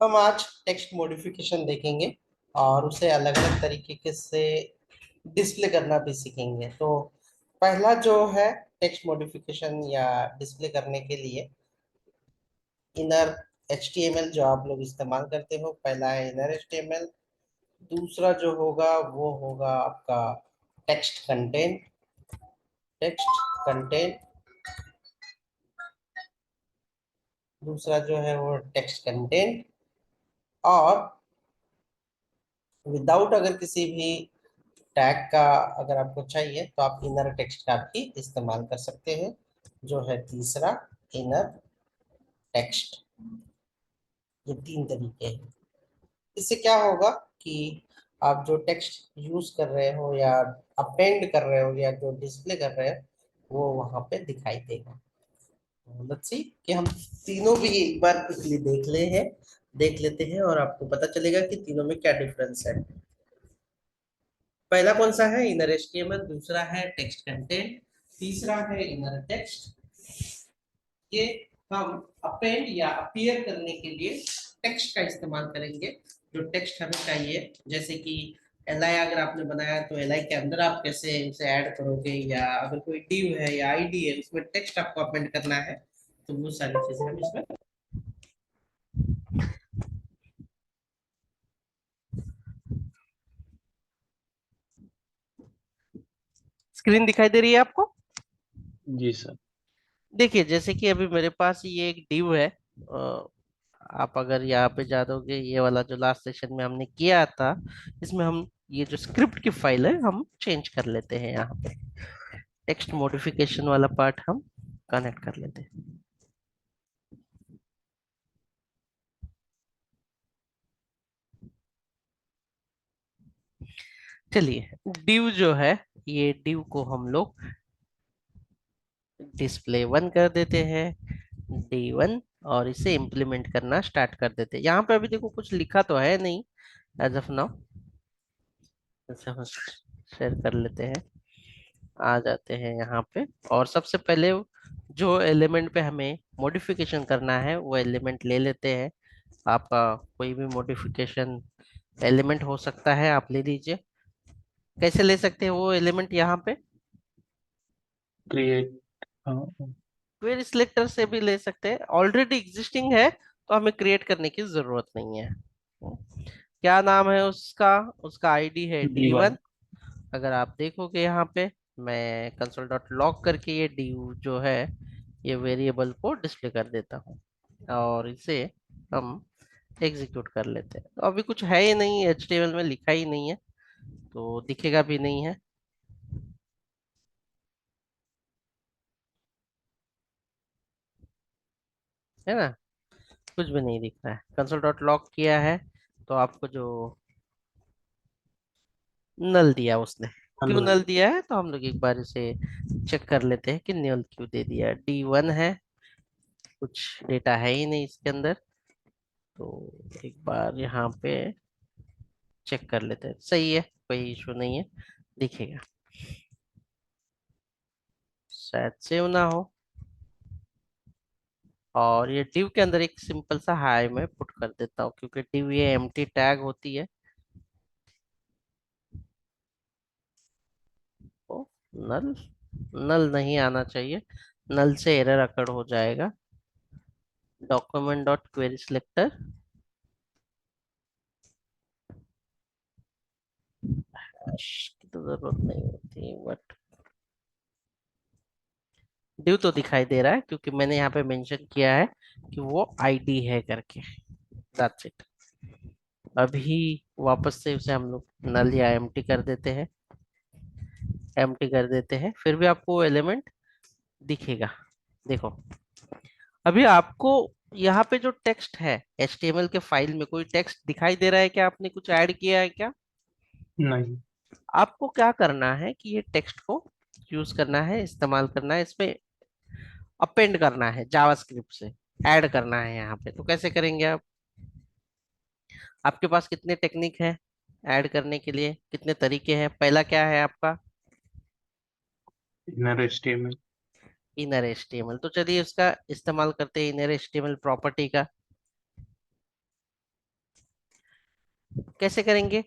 हम आज text modification देखेंगे और उसे अलग अलग तरीके से डिस्प्ले करना भी सीखेंगे। तो पहला जो है टेक्स्ट मॉडिफिकेशन या डिस्प्ले करने के लिए इनर HTML जो आप लोग इस्तेमाल करते हो, पहला है इनर HTML। दूसरा जो होगा वो होगा आपका टेक्स्ट कंटेंट। टेक्स्ट कंटेंट दूसरा जो है वो टेक्स्ट कंटेंट। और विदाउट अगर किसी भी टैग का अगर आपको चाहिए तो आप इनर टेक्स्ट का भी इस्तेमाल कर सकते हैं, जो है तीसरा इनर टेक्स्ट। ये तीन तरीके हैं। इससे क्या होगा कि आप जो टेक्स्ट यूज कर रहे हो या अपेंड कर रहे हो या जो डिस्प्ले कर रहे हो वो वहां पे दिखाई देगा। लेट्स सी कि हम तीनों भी एक बार क्विकली देख लेते हैं और आपको पता चलेगा कि तीनों में क्या डिफरेंस है। पहला कौन सा है? Inner HTML। दूसरा है टेक्स्ट कंटेंट। तीसरा है इनर टेक्स्ट। ये हम अपेंड या अपीयर करने के लिए टेक्स्ट का इस्तेमाल करेंगे। जो टेक्स्ट हमें चाहिए, जैसे कि LI अगर आपने बनाया तो LI के अंदर आप कैसे उसे ऐड करोगे, या अगर कोई div है या ID है उसमें टेक्स्ट आपको अपेंड करना है, तो वो सारी चीजें हम इसमें। स्क्रीन दिखाई दे रही है आपको? जी सर। देखिए, जैसे कि अभी मेरे पास ये एक div है। अ, आप अगर यहाँ पे जा दोगे, ये वाला जो लास्ट सेशन में हमने किया था, इसमें हम ये जो स्क्रिप्ट की फाइल है हम चेंज कर लेते हैं। यहाँ पे टेक्स्ट मॉडिफिकेशन वाला पार्ट हम कनेक्ट कर लेते हैं। चलिए, div जो है, ये div को हम लोग display1 कर देते हैं, D1। और इसे इम्प्लीमेंट करना स्टार्ट कर देते हैं। यहाँ पे अभी देखो कुछ लिखा तो है नहीं एज ऑफ नाउ। अच्छा, हम शेयर कर लेते हैं। आ जाते हैं यहाँ पे और सबसे पहले जो एलिमेंट पे हमें मॉडिफिकेशन करना है वो एलिमेंट ले लेते हैं। आपका कोई भी मॉडिफिकेशन एलिमेंट हो सकता है, आप ले लीजिए। कैसे ले सकते हैं वो एलिमेंट? यहाँ पे क्रिएट। क्वेरी सिलेक्टर से भी ले सकते हैं। ऑलरेडी एग्जिस्टिंग है तो हमें क्रिएट करने की जरूरत नहीं है। क्या नाम है उसका? उसका आईडी है D1। D1। अगर आप देखोगे यहाँ पे, मैं कंसोल डॉट लॉग करके ये डी जो है ये वेरिएबल को डिस्प्ले कर देता हूँ और इसे हम एग्जीक्यूट कर लेते हैं। तो अभी कुछ है ही नहीं, HTML में लिखा ही नहीं है तो दिखेगा भी नहीं है, है ना? कुछ भी नहीं दिख रहा है। कंसोल डॉट लॉग किया है तो आपको जो नल दिया उसने, क्यों हेलो। नल दिया है तो हम लोग एक बार इसे चेक कर लेते हैं कि नल क्यों दे दिया। D1 है, कुछ डेटा है ही नहीं इसके अंदर। तो एक बार यहाँ पे चेक कर लेते हैं। सही है, कोई इशू नहीं है, दिखेगा। शायद सेव ना हो। और ये div के अंदर एक सिंपल सा हाई में पुट कर देता हूँ, क्योंकि div ये एम्प्टी टैग होती है। तो नल नल नहीं आना चाहिए, नल से एरर अकड़ हो जाएगा। डॉक्यूमेंट डॉट क्वेरी सिलेक्टर की तो जरूरत नहीं होती, बट div तो दिखाई दे रहा है क्योंकि मैंने यहाँ पे मेंशन किया है कि वो आईडी है करके। That's it. अभी वापस से उसे हम लोग नल या एम्प्टी कर देते हैं। एम्प्टी कर देते हैं, फिर भी आपको वो एलिमेंट दिखेगा। देखो, अभी आपको यहाँ पे जो टेक्स्ट है HTML के फाइल में, कोई टेक्स्ट दिखाई दे रहा है क्या? आपने कुछ ऐड किया है क्या? नहीं। आपको क्या करना है कि ये टेक्स्ट को यूज करना है, इस्तेमाल करना है, इसमें अपेंड करना है जावास्क्रिप्ट से, ऐड करना है यहाँ पे। तो कैसे करेंगे आप? आपके पास कितने टेक्निक है ऐड करने के लिए, कितने तरीके हैं? पहला क्या है आपका? Inner HTML। Inner HTML। तो चलिए उसका इस्तेमाल करते हैं, इनर HTML प्रॉपर्टी का। कैसे करेंगे?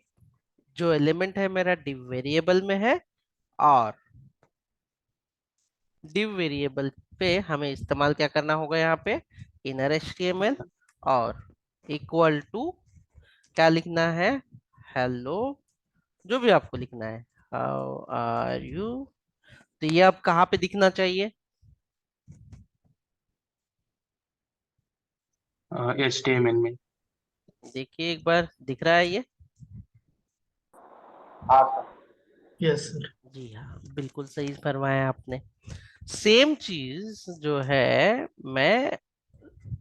जो एलिमेंट है मेरा div वेरिएबल में है, और div वेरिएबल पे हमें इस्तेमाल क्या करना होगा यहाँ पे? इनर HTML, और इक्वल टू क्या लिखना है? हेलो, जो भी आपको लिखना है, हाउ आर यू। तो ये अब कहाँ पे दिखना चाहिए? HTML में। देखिए एक बार, दिख रहा है ये? हाँ सर। Yes sir. जी हाँ, बिल्कुल सही फरमाया आपने। सेम चीज जो है, मैं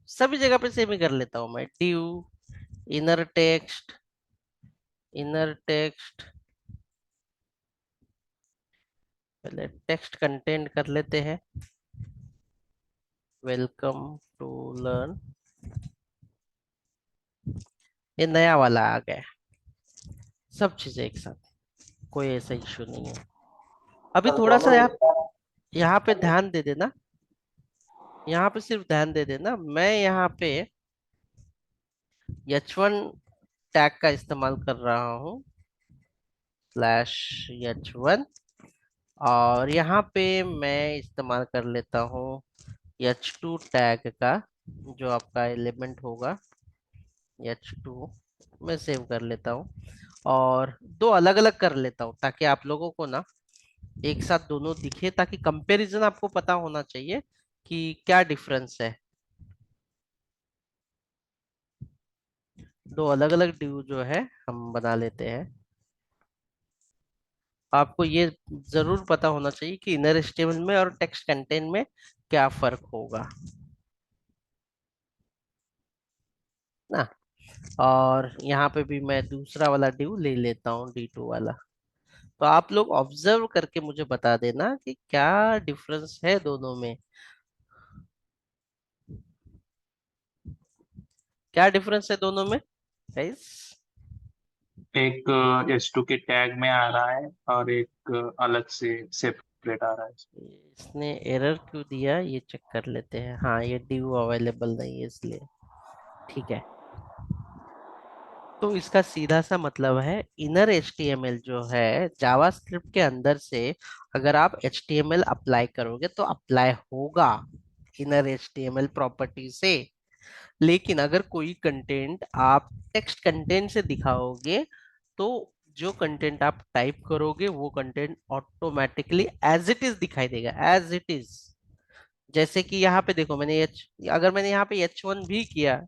सभी जगह पे सेम ही कर लेता हूँ। मैं div inner text, inner text, पहले टेक्स्ट कंटेंट कर लेते हैं, वेलकम टू लर्न। ये नया वाला आ गया, सब चीजें एक साथ, कोई ऐसा इश्यू नहीं है। अभी सर थोड़ा सा दोनों एक साथ। यहाँ पे ध्यान दे देना, यहाँ पे सिर्फ ध्यान दे देना। मैं यहाँ पे h1 टैग का इस्तेमाल कर रहा हूँ, /h1, और यहाँ पे मैं इस्तेमाल कर लेता हूँ h2 टैग का, जो आपका एलिमेंट होगा h2। मैं सेव कर लेता हूँ, और दो अलग अलग कर लेता हूँ ताकि आप लोगों को ना एक साथ दोनों दिखे, ताकि कंपैरिजन आपको पता होना चाहिए कि क्या डिफरेंस है। दो अलग अलग ड्यू जो है हम बना लेते हैं। आपको ये जरूर पता होना चाहिए कि इनर एचटीएमएल में और टेक्स्ट कंटेंट में क्या फर्क होगा ना। और यहाँ पे भी मैं दूसरा वाला ड्यू ले लेता हूँ, D2 वाला। तो आप लोग ऑब्जर्व करके मुझे बता देना कि क्या डिफरेंस है दोनों में, क्या डिफरेंस है दोनों में गाइस। एक H2 के टैग में आ रहा है और एक अलग से सेपरेट आ रहा है। इसने एरर क्यों दिया ये चेक कर लेते हैं। हाँ, ये ड्यू अवेलेबल नहीं है इसलिए, ठीक है। तो इसका सीधा सा मतलब है, इनर HTML जो है जावास्क्रिप्ट के अंदर से अगर आप HTML अप्लाई करोगे तो अप्लाई होगा इनर HTML प्रॉपर्टी से। लेकिन अगर कोई कंटेंट आप टेक्स्ट कंटेंट से दिखाओगे, तो जो कंटेंट आप टाइप करोगे वो content automatically as it is दिखाई देगा, एज इट इज। जैसे कि यहाँ पे देखो, अगर मैंने यहाँ पे H1 भी किया,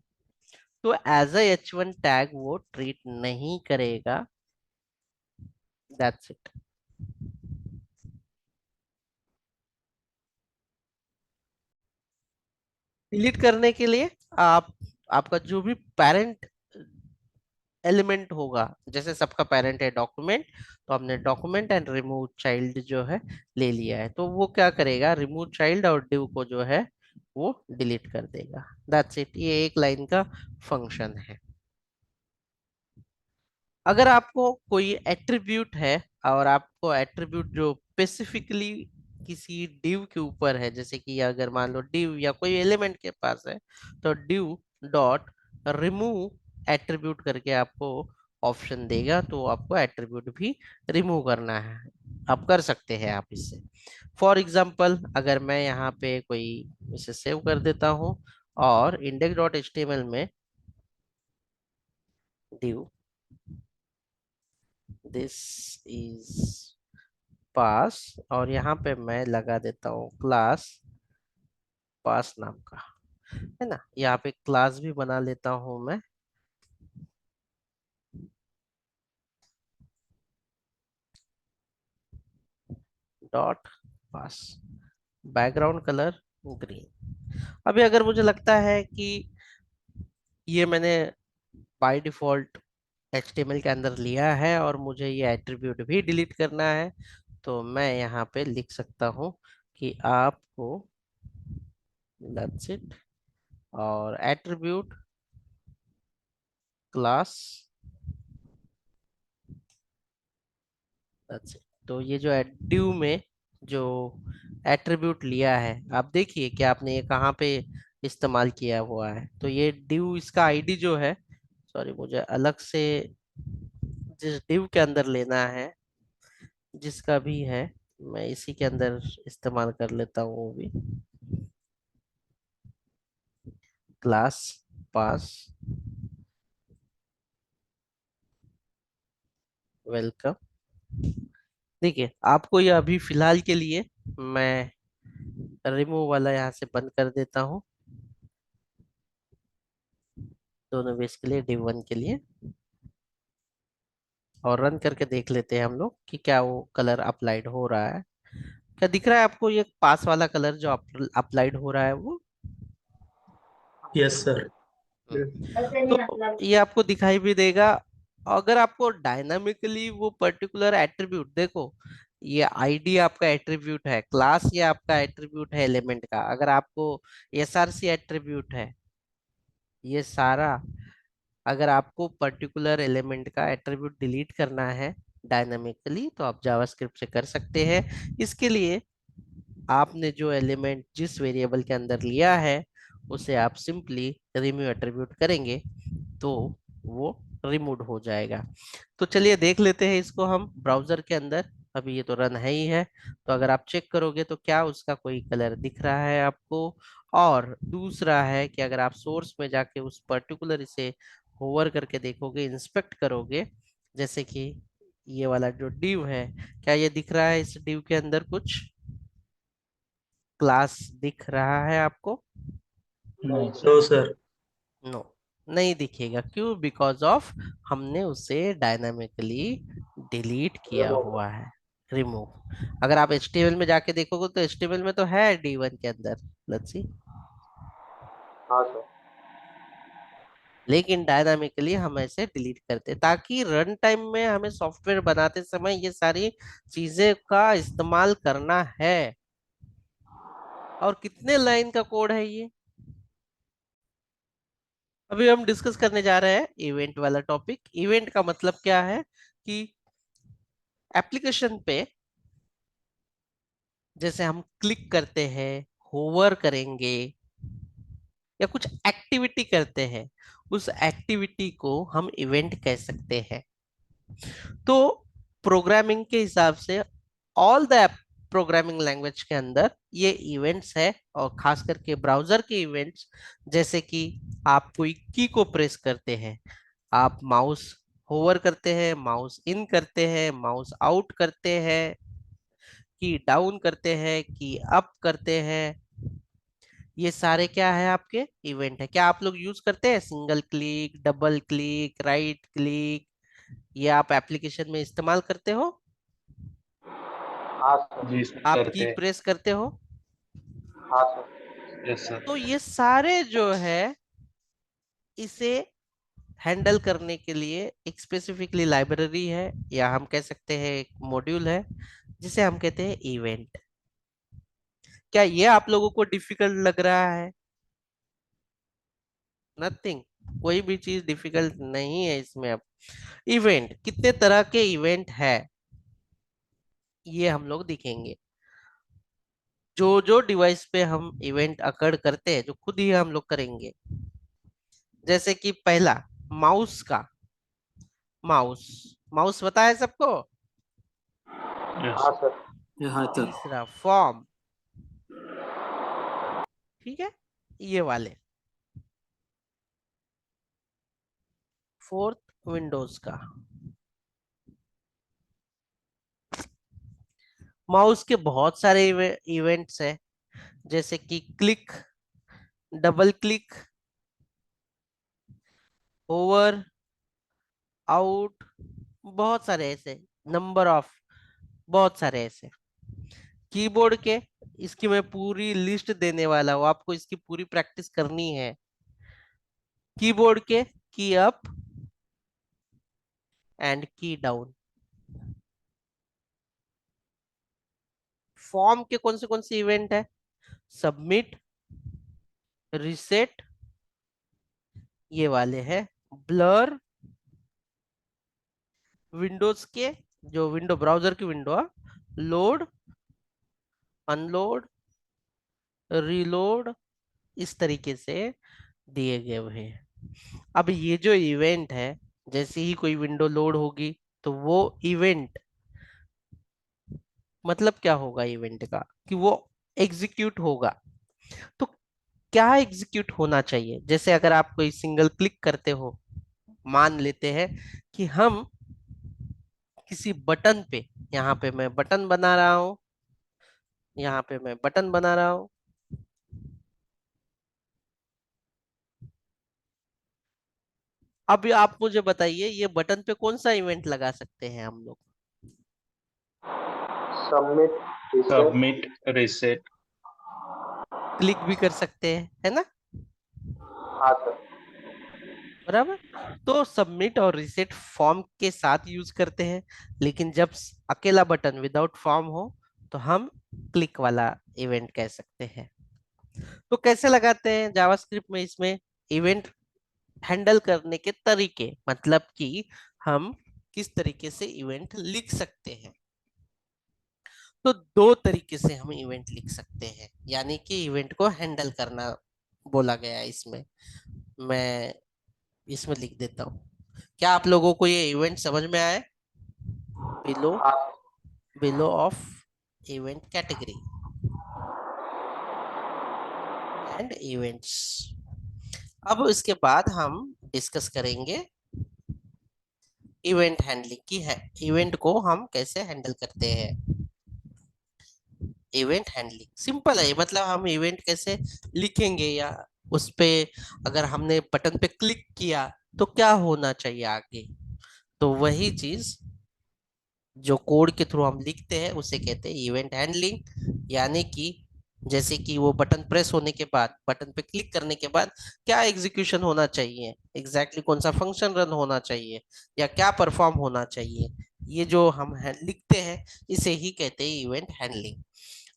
तो एज अ H1 टैग वो ट्रीट नहीं करेगा। That's it. डिलीट करने के लिए आप, आपका जो भी पेरेंट एलिमेंट होगा, जैसे सबका पेरेंट है डॉक्यूमेंट, तो हमने डॉक्यूमेंट एंड रिमूव चाइल्ड जो है ले लिया है, तो वो क्या करेगा, रिमूव चाइल्ड और डिव को जो है वो डिलीट कर देगा। दैट्स इट, ये एक लाइन का फंक्शन है। अगर आपको कोई एट्रीब्यूट है, और आपको एट्रीब्यूट जो स्पेसिफिकली किसी डिव के ऊपर है, जैसे कि अगर मान लो डिव या कोई एलिमेंट के पास है, तो डिव डॉट रिमूव एट्रीब्यूट करके आपको ऑप्शन देगा, तो आपको एट्रीब्यूट भी रिमूव करना है, आप कर सकते हैं आप इससे। फॉर एग्जाम्पल, अगर मैं यहाँ पे कोई इसे सेव कर देता हूँ, और index dot H T M L में div दिस इज पास, और यहाँ पे मैं लगा देता हूँ क्लास पास नाम का, है ना। यहाँ पे क्लास भी बना लेता हूँ मैं, डॉट पास, बैकग्राउंड कलर ग्रीन। अभी अगर मुझे लगता है कि ये मैंने बाय डिफॉल्ट HTML के अंदर लिया है और मुझे ये एट्रीब्यूट भी डिलीट करना है, तो मैं यहाँ पे लिख सकता हूँ कि आपको, दैट्स इट, और एट्रीब्यूट क्लास, दैट्स इट। तो ये जो ड्यू में जो एट्रीब्यूट लिया है, आप देखिए कि आपने ये कहाँ पे इस्तेमाल किया हुआ है। तो ये ड्यू, इसका आईडी जो है, सॉरी मुझे अलग से जिस div के अंदर लेना है, जिसका भी है, मैं इसी के अंदर इस्तेमाल कर लेता हूँ वो भी। Class pass welcome. देखिए आपको ये अभी फिलहाल के लिए मैं रिमूव वाला यहाँ से बंद कर देता हूँ, दोनों बेस के लिए, div1 के लिए। और रन करके देख लेते हैं हम लोग कि क्या वो कलर अप्लाइड हो रहा है। क्या दिख रहा है आपको ये पास वाला कलर जो अप्लाइड हो रहा है वो? Yes, sir. तो ये आपको दिखाई भी देगा। अगर आपको डायनामिकली वो पर्टिकुलर एट्रीब्यूट देखो, ये आईडी आपका एट्रीब्यूट है, क्लास ये आपका एट्रीब्यूट है एलिमेंट का, अगर आपको एसआरसी एट्रीब्यूट है ये सारा, अगर आपको पर्टिकुलर एलिमेंट का एट्रीब्यूट डिलीट करना है डायनामिकली तो आप जावास्क्रिप्ट से कर सकते हैं। इसके लिए आपने जो एलिमेंट जिस वेरिएबल के अंदर लिया है उसे आप सिंपली रिमूव एट्रीब्यूट करेंगे तो वो रिमूव हो जाएगा। तो चलिए देख लेते हैं इसको हम ब्राउजर के अंदर। अभी ये तो रन है ही है, तो अगर आप चेक करोगे तो क्या उसका कोई कलर दिख रहा है आपको? और दूसरा है कि अगर आप सोर्स में जाके उस पर्टिकुलर इसे होवर करके देखोगे, इंस्पेक्ट करोगे, जैसे कि ये वाला जो डिव है, क्या ये दिख रहा है इस डिव के अंदर कुछ क्लास दिख रहा है आपको? नहीं No, सर। sir. नो, नहीं दिखेगा। क्यों? बिकॉज ऑफ हमने उसे डायनामिकली डिलीट किया हुआ है, रिमूव। अगर आप HTML में जाके देखोगे तो HTML में तो है D1 के अंदर, लेट्स सी, हाँ सर। लेकिन डायनामिकली हम ऐसे डिलीट करते हैं ताकि रन टाइम में हमें सॉफ्टवेयर बनाते समय ये सारी चीजें का इस्तेमाल करना है। और कितने लाइन का कोड है ये? अभी हम डिस्कस करने जा रहे हैं इवेंट वाला टॉपिक। इवेंट का मतलब क्या है कि एप्लीकेशन पे जैसे हम क्लिक करते हैं, होवर करेंगे या कुछ एक्टिविटी करते हैं, उस एक्टिविटी को हम इवेंट कह सकते हैं। तो प्रोग्रामिंग के हिसाब से ऑल द प्रोग्रामिंग लैंग्वेज के अंदर ये इवेंट्स है, और खास करके ब्राउजर के इवेंट्स, जैसे कि आप कोई की को प्रेस करते हैं, आप माउस होवर करते हैं, माउस इन करते हैं, माउस आउट करते हैं, की डाउन करते हैं, की अप करते हैं, ये सारे क्या है आपके इवेंट है। क्या आप लोग यूज करते हैं single click, double click, right click? ये आप एप्लीकेशन में इस्तेमाल करते हो? हाँ सर। जी सर आप की करते हैं। प्रेस करते हो? हाँ सर। Yes sir. तो ये सारे जो है इसे हैंडल करने के लिए एक स्पेसिफिकली लाइब्रेरी है, या हम कह सकते हैं एक मॉड्यूल है, जिसे हम कहते हैं इवेंट। क्या ये आप लोगों को डिफिकल्ट लग रहा है? नथिंग, कोई भी चीज डिफिकल्ट नहीं है इसमें। अब इवेंट, कितने तरह के इवेंट है ये हम लोग दिखेंगे। जो जो डिवाइस पे हम इवेंट अकड़ करते हैं, जो खुद ही हम लोग करेंगे, जैसे कि पहला माउस का, माउस, माउस पता है सबको? यस हाँ सर। हाँ सर। तीसरा फॉर्म, ठीक है, ये वाले। फोर्थ विंडोज का। माउस के बहुत सारे इवेंट्स हैं, जैसे कि click, double click, over, out, बहुत सारे ऐसे, नंबर ऑफ, बहुत सारे ऐसे। कीबोर्ड के, इसकी मैं पूरी लिस्ट देने वाला हूँ, आपको इसकी पूरी प्रैक्टिस करनी है। कीबोर्ड के की अप एंड की डाउन। फॉर्म के कौन से इवेंट है? सबमिट, रिसेट, ये वाले हैं। ब्लर, विंडोज के, जो विंडो ब्राउजर की विंडो, लोड, अनलोड, रीलोड, इस तरीके से दिए गए हुए हैं। अब ये जो इवेंट है, जैसे ही कोई विंडो लोड होगी तो वो इवेंट मतलब क्या होगा इवेंट का, कि वो एग्जीक्यूट होगा। तो क्या एग्जीक्यूट होना चाहिए, जैसे अगर आप कोई सिंगल क्लिक करते हो, मान लेते हैं कि हम किसी बटन पे, यहाँ पे मैं बटन बना रहा हूँ, यहाँ पे मैं बटन बना रहा हूँ, अब आप मुझे बताइए ये बटन पे कौन सा इवेंट लगा सकते हैं हम लोग। Submit, reset. Submit, reset. Click भी कर सकते हैं, है ना, हाँ सर। बराबर। तो सबमिट और रिसेट फॉर्म के साथ यूज करते हैं, लेकिन जब अकेला बटन विदाउट फॉर्म हो तो हम क्लिक वाला इवेंट कह सकते हैं। तो कैसे लगाते हैं जावास्क्रिप्ट में, इसमें इवेंट हैंडल करने के तरीके, मतलब कि हम किस तरीके से इवेंट लिख सकते हैं। तो दो तरीके से हम इवेंट लिख सकते हैं, यानी कि इवेंट को हैंडल करना बोला गया है इसमें। मैं इसमें लिख देता हूँ, क्या आप लोगों को ये इवेंट समझ में आए? बिलो, हाँ below of event category and events. अब इसके बाद हम डिस्कस करेंगे इवेंट हैंडलिंग की है, इवेंट को हम कैसे हैंडल करते हैं। इवेंट हैंडलिंग सिंपल है, मतलब हम इवेंट कैसे लिखेंगे, या उस पे अगर हमने बटन पे क्लिक किया तो क्या होना चाहिए आगे। तो वही चीज जो कोड के थ्रू हम लिखते हैं उसे कहते हैं इवेंट हैंडलिंग। यानी कि जैसे कि वो बटन प्रेस होने के बाद, बटन पे क्लिक करने के बाद क्या एग्जीक्यूशन होना चाहिए, एग्जैक्टली कौन सा फंक्शन रन होना चाहिए, या क्या परफॉर्म होना चाहिए, ये जो हम लिखते हैं इसे ही कहते हैं इवेंट हैंडलिंग।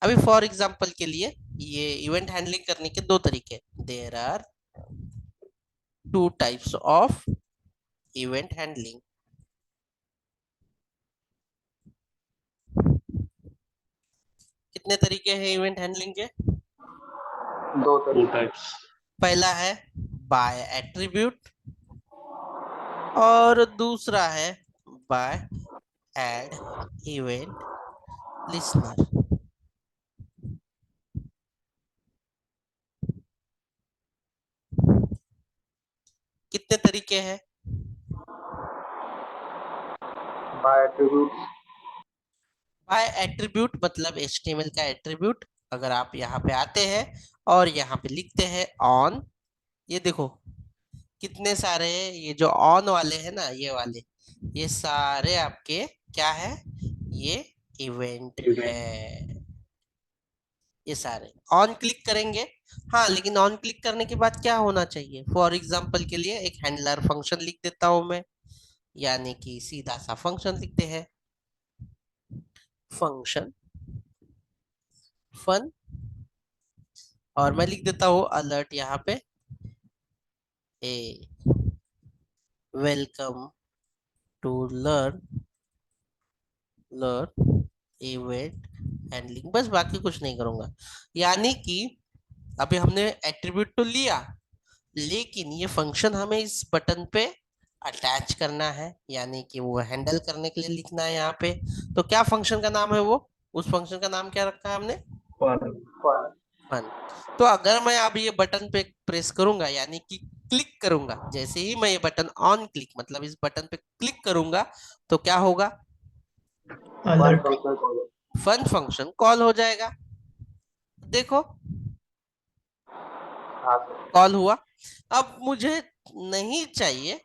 अभी फॉर एग्जांपल के लिए, ये इवेंट हैंडलिंग करने के दो तरीके, there are two types of event handling. कितने तरीके हैं इवेंट हैंडलिंग के? दो टू तरीके। टाइप्स। पहला है बाय एट्रीब्यूट और दूसरा है बाय ऐड इवेंट लिसनर। कितने तरीके हैं? By attributes. बाय एट्रीब्यूट मतलब एचटीएमएल का एट्रीब्यूट, अगर आप यहाँ पे आते हैं और यहाँ पे लिखते हैं ऑन, ये देखो कितने सारे हैं, ये जो ऑन वाले हैं ना, ये वाले, ये सारे आपके क्या है, ये इवेंट है, इवेंट। ये सारे ऑन क्लिक करेंगे। हाँ, लेकिन ऑन क्लिक करने के बाद क्या होना चाहिए, फॉर एग्जांपल के लिए एक हैंडलर फंक्शन लिख देता हूं मैं, यानी कि सीधा सा फंक्शन लिखते हैं, फंक्शन फन, और मैं लिख देता हूँ अलर्ट यहाँ पे, a welcome to learn learn event handling, बस बाकी कुछ नहीं करूंगा। यानी कि अभी हमने एट्रीब्यूट तो लिया, लेकिन ये फंक्शन हमें इस बटन पे अटैच करना है, यानी कि वो हैंडल करने के लिए लिखना है यहाँ पे। तो क्या फंक्शन का नाम है वो, उस फंक्शन का नाम क्या रखा है हमने, फन। फन। फन। तो अगर मैं अब ये बटन पे प्रेस करूंगा, यानी कि क्लिक करूंगा, जैसे ही मैं ये बटन ऑन क्लिक मतलब इस बटन पे क्लिक करूंगा, तो क्या होगा, fun alert. Function call. Fun function call हो जाएगा। देखो हाँ सर। कॉल हुआ। अब मुझे नहीं चाहिए,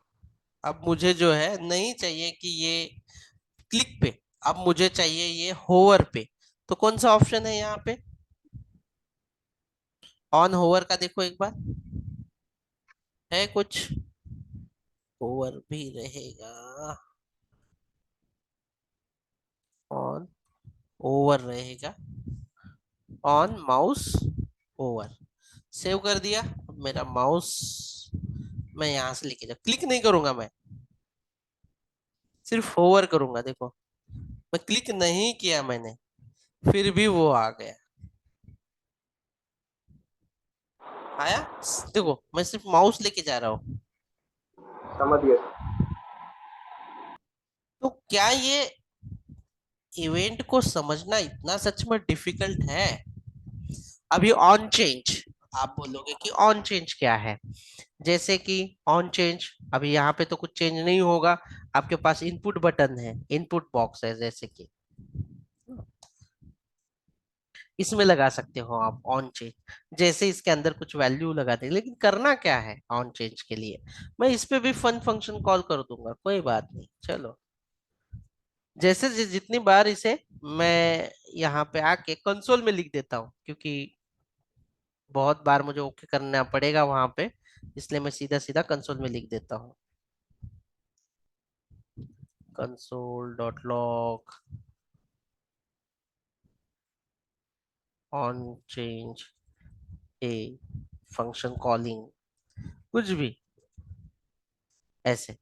अब मुझे जो है नहीं चाहिए कि ये क्लिक पे, अब मुझे चाहिए ये होवर पे। तो कौन सा ऑप्शन है यहाँ पे, ऑन होवर का देखो एक बार, है कुछ, होवर भी रहेगा, ऑन ओवर रहेगा, ऑन माउस ओवर, सेव कर दिया। अब मेरा माउस मैं यहां से लेके जा, क्लिक नहीं करूंगा मैं, सिर्फ होवर करूंगा, देखो मैं क्लिक नहीं किया मैंने, फिर भी वो आ गया, आया। देखो मैं सिर्फ माउस लेके जा रहा हूँ, समझ गया सर। तो क्या ये इवेंट को समझना इतना सच में डिफिकल्ट है? अभी ऑन चेंज, आप बोलोगे कि ऑन चेंज क्या है? जैसे कि ऑन चेंज, अभी यहाँ पे तो कुछ चेंज नहीं होगा, आपके पास इनपुट बटन है, इनपुट बॉक्स है, जैसे कि इसमें लगा सकते हो आप ऑन चेंज। जैसे इसके अंदर कुछ वैल्यू लगा दे, लेकिन करना क्या है ऑन चेंज के लिए? मैं इस पे भी फन फंक्शन कॉल कर दूंगा, कोई बात नहीं, चलो। जैसे जितनी बार इसे मैं यहाँ पे आके कंसोल में लिख देता हूँ, क्योंकि बहुत बार मुझे ओके करना पड़ेगा वहां पे, इसलिए मैं सीधा सीधा कंसोल में लिख देता हूँ, console dot log on change a function calling, कुछ भी ऐसे।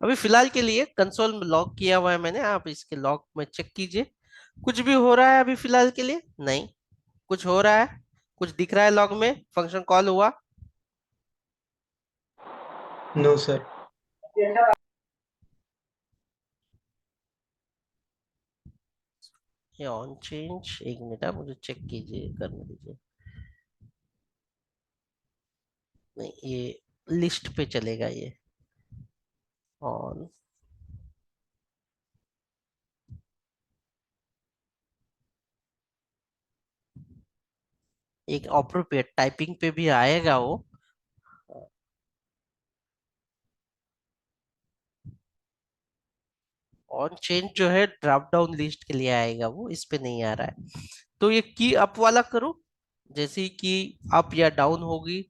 अभी फिलहाल के लिए कंसोल में लॉग किया हुआ है मैंने, आप इसके लॉग में चेक कीजिए। कुछ भी हो रहा है अभी फिलहाल के लिए? नहीं। कुछ हो रहा है? कुछ दिख रहा है लॉग में? फंक्शन कॉल हुआ? No sir. ये ऑन चेंज, एक मिनट, आप मुझे चेक कीजिए, करने दीजिए। नहीं, ये लिस्ट पे चलेगा ये ऑन। एक अप्रोप्रिएट टाइपिंग पे भी आएगा वो। ऑन चेंज जो है ड्रॉप डाउन लिस्ट के लिए आएगा, वो इस पे नहीं आ रहा है। तो ये की अप वाला करो, जैसे ही की अप या डाउन होगी,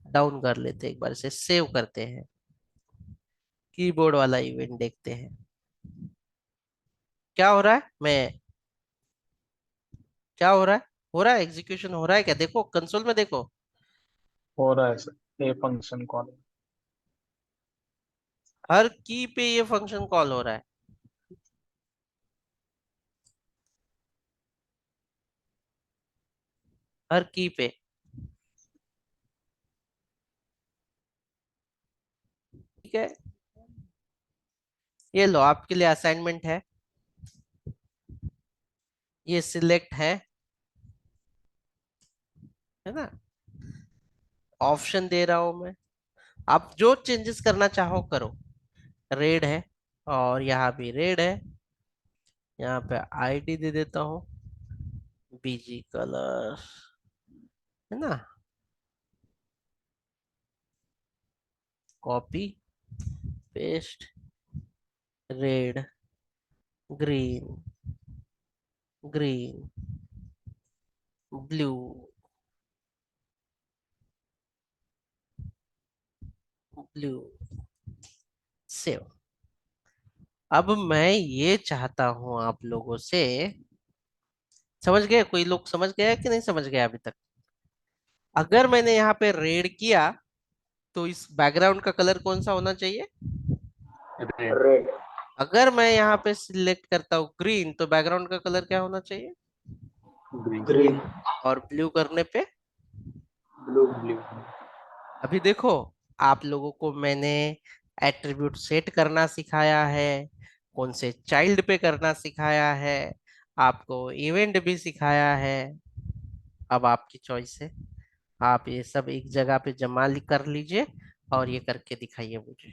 डाउन कर लेते हैं, एक बार इसे सेव करते हैं, कीबोर्ड वाला इवेंट देखते हैं क्या हो रहा है। मैं क्या हो रहा है एग्जीक्यूशन हो रहा है क्या? देखो कंसोल में देखो। हो रहा है सर, ये फंक्शन कॉल। हर की पे ये फंक्शन कॉल हो रहा है। हर की पे। ठीक है, ये लो आपके लिए असाइनमेंट ये सिलेक्ट है ना? ऑप्शन दे रहा हूं मैं, आप जो चेंजेस करना चाहो करो। रेड है, और यहाँ भी रेड है, यहाँ पे आईडी दे देता हूँ, बीजी कलर, है ना? Copy paste, red, green, green, blue, blue, save. अब मैं ये चाहता हूं आप लोगों से, समझ गए? कोई लोग समझ गया कि नहीं समझ गया अभी तक? अगर मैंने यहाँ पे रेड किया, तो इस बैकग्राउंड का कलर कौन सा होना चाहिए? रेड। रेड। अगर मैं यहाँ पे सिलेक्ट करता हूँ ग्रीन, तो बैकग्राउंड का कलर क्या होना चाहिए? ग्रीन। ग्रीन। और ब्लू करने पे? ब्लू। ब्लू। अभी देखो, आप लोगों को मैंने एट्रीब्यूट सेट करना सिखाया है, कौन से चाइल्ड पे करना सिखाया है, आपको इवेंट भी सिखाया है। अब आपकी चॉइस है, आप ये सब एक जगह पे जमा कर लीजिए और ये करके दिखाइए मुझे।